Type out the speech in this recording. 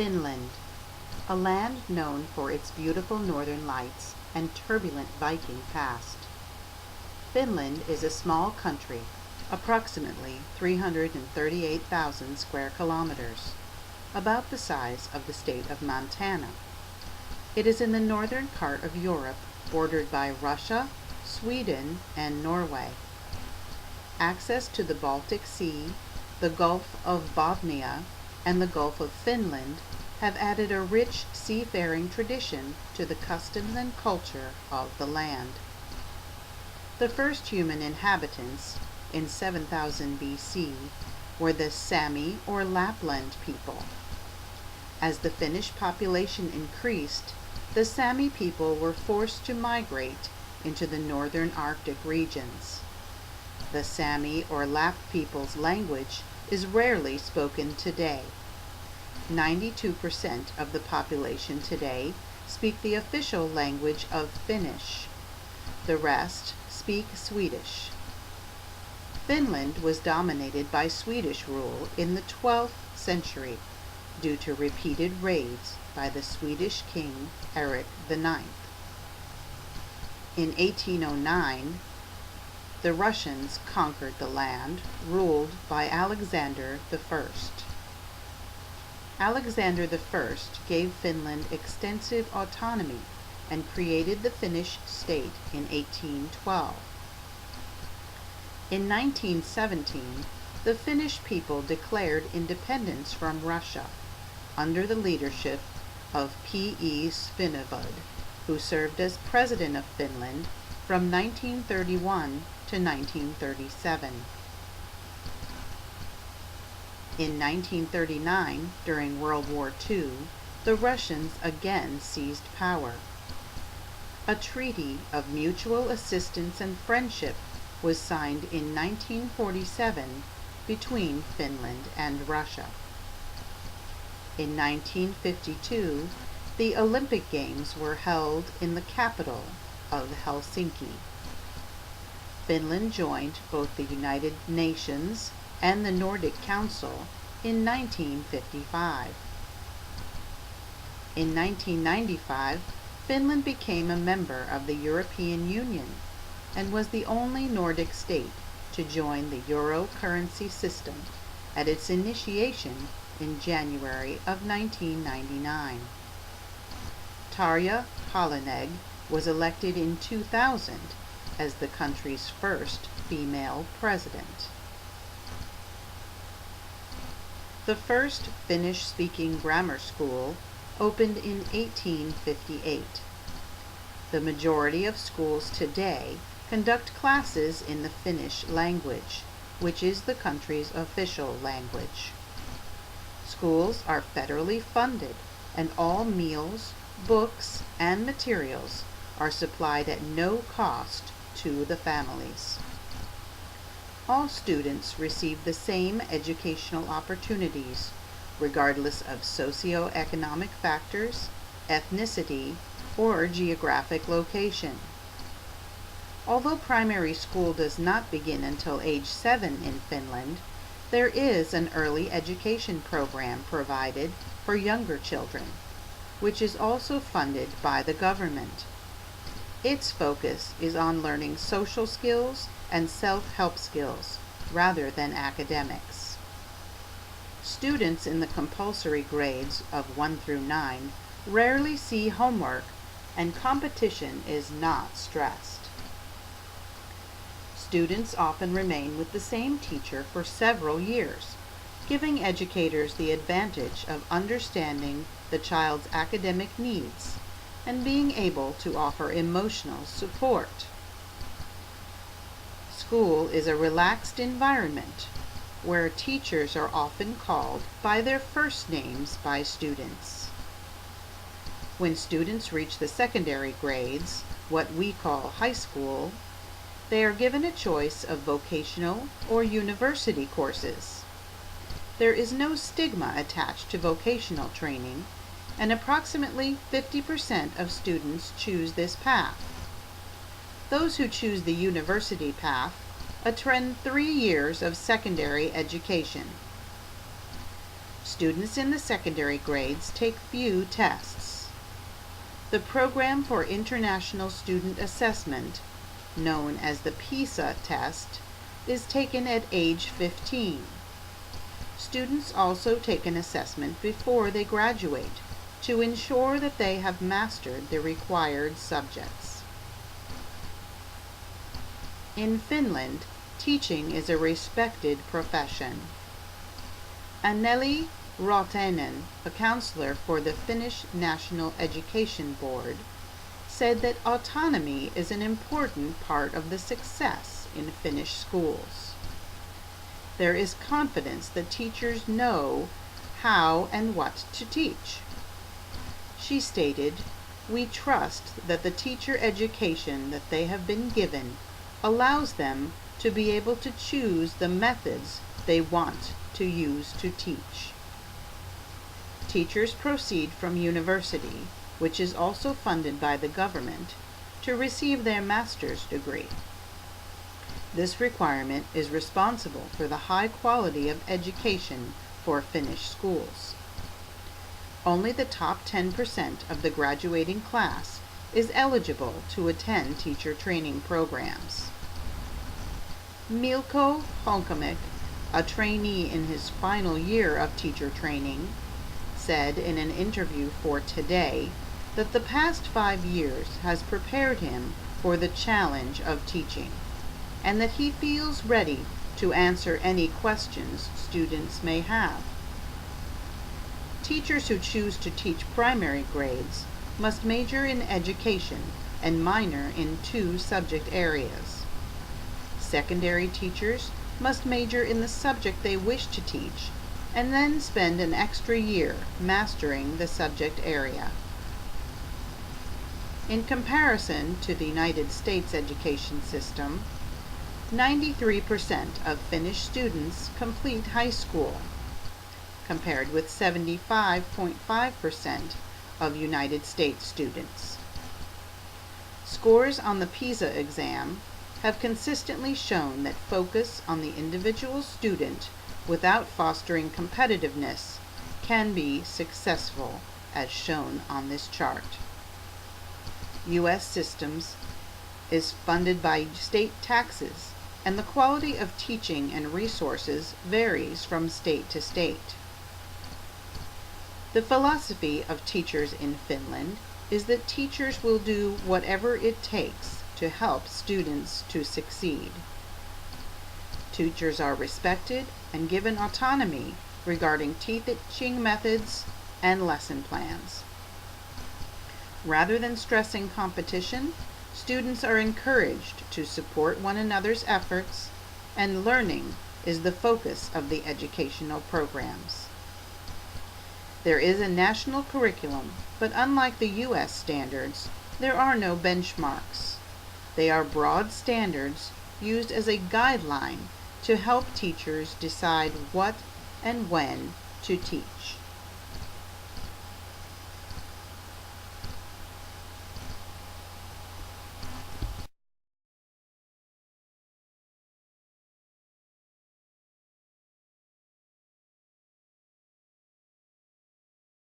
Finland, a land known for its beautiful northern lights and turbulent Viking past. Finland is a small country, approximately 338,000 square kilometers, about the size of the state of Montana. It is in the northern part of Europe, bordered by Russia, Sweden, and Norway. Access to the Baltic Sea, the Gulf of Bothnia, and the Gulf of Finland have added a rich seafaring tradition to the customs and culture of the land. The first human inhabitants, in 7000 BC, were the Sami or Lapland people. As the Finnish population increased, the Sami people were forced to migrate into the northern Arctic regions. The Sami or Lap people's language is rarely spoken today. 92% of the population today speak the official language of Finnish. The rest speak Swedish. Finland was dominated by Swedish rule in the 12th century due to repeated raids by the Swedish king Erik IX. In 1809, the Russians conquered the land ruled by Alexander I. Alexander I gave Finland extensive autonomy and created the Finnish state in 1812. In 1917, the Finnish people declared independence from Russia under the leadership of P.E. Svinhufvud, who served as president of Finland from 1931 to 1937. In 1939, during World War II, the Russians again seized power. A treaty of mutual assistance and friendship was signed in 1947 between Finland and Russia. In 1952, the Olympic Games were held in the capital of Helsinki. Finland joined both the United Nations and the Nordic Council in 1955. In 1995, Finland became a member of the European Union and was the only Nordic state to join the euro currency system at its initiation in January of 1999. Tarja Halonen was elected in 2000 as the country's first female president. The first Finnish-speaking grammar school opened in 1858. The majority of schools today conduct classes in the Finnish language, which is the country's official language. Schools are federally funded, and all meals, books, and materials are supplied at no cost to the families. All students receive the same educational opportunities, regardless of socioeconomic factors, ethnicity, or geographic location. Although primary school does not begin until age 7 in Finland, there is an early education program provided for younger children, which is also funded by the government. Its focus is on learning social skills and self-help skills rather than academics. Students in the compulsory grades of 1 through 9 rarely see homework, and competition is not stressed. Students often remain with the same teacher for several years, giving educators the advantage of understanding the child's academic needs and being able to offer emotional support. School is a relaxed environment where teachers are often called by their first names by students. When students reach the secondary grades, what we call high school, they are given a choice of vocational or university courses. There is no stigma attached to vocational training, and approximately 50% of students choose this path. Those who choose the university path attend 3 years of secondary education. Students in the secondary grades take few tests. The Program for International Student Assessment, known as the PISA test, is taken at age 15. Students also take an assessment before they graduate to ensure that they have mastered the required subjects. In Finland, teaching is a respected profession. Anneli Rautanen, a counselor for the Finnish National Education Board, said that autonomy is an important part of the success in Finnish schools. There is confidence that teachers know how and what to teach. She stated, "We trust that the teacher education that they have been given allows them to be able to choose the methods they want to use to teach." Teachers proceed from university, which is also funded by the government, to receive their master's degree. This requirement is responsible for the high quality of education for Finnish schools. Only the top 10% of the graduating class is eligible to attend teacher training programs. Milko Honkamek, a trainee in his final year of teacher training, said in an interview for Today that the past 5 years has prepared him for the challenge of teaching, and that he feels ready to answer any questions students may have. Teachers who choose to teach primary grades must major in education and minor in 2 subject areas. Secondary teachers must major in the subject they wish to teach and then spend an extra year mastering the subject area. In comparison to the United States education system, 93% of Finnish students complete high school, compared with 75.5% of United States students. Scores on the PISA exam have consistently shown that focus on the individual student without fostering competitiveness can be successful, as shown on this chart. U.S. systems is funded by state taxes, and the quality of teaching and resources varies from state to state. The philosophy of teachers in Finland is that teachers will do whatever it takes to help students to succeed. Teachers are respected and given autonomy regarding teaching methods and lesson plans. Rather than stressing competition, students are encouraged to support one another's efforts, and learning is the focus of the educational programs. There is a national curriculum, but unlike the U.S. standards, there are no benchmarks. They are broad standards used as a guideline to help teachers decide what and when to teach.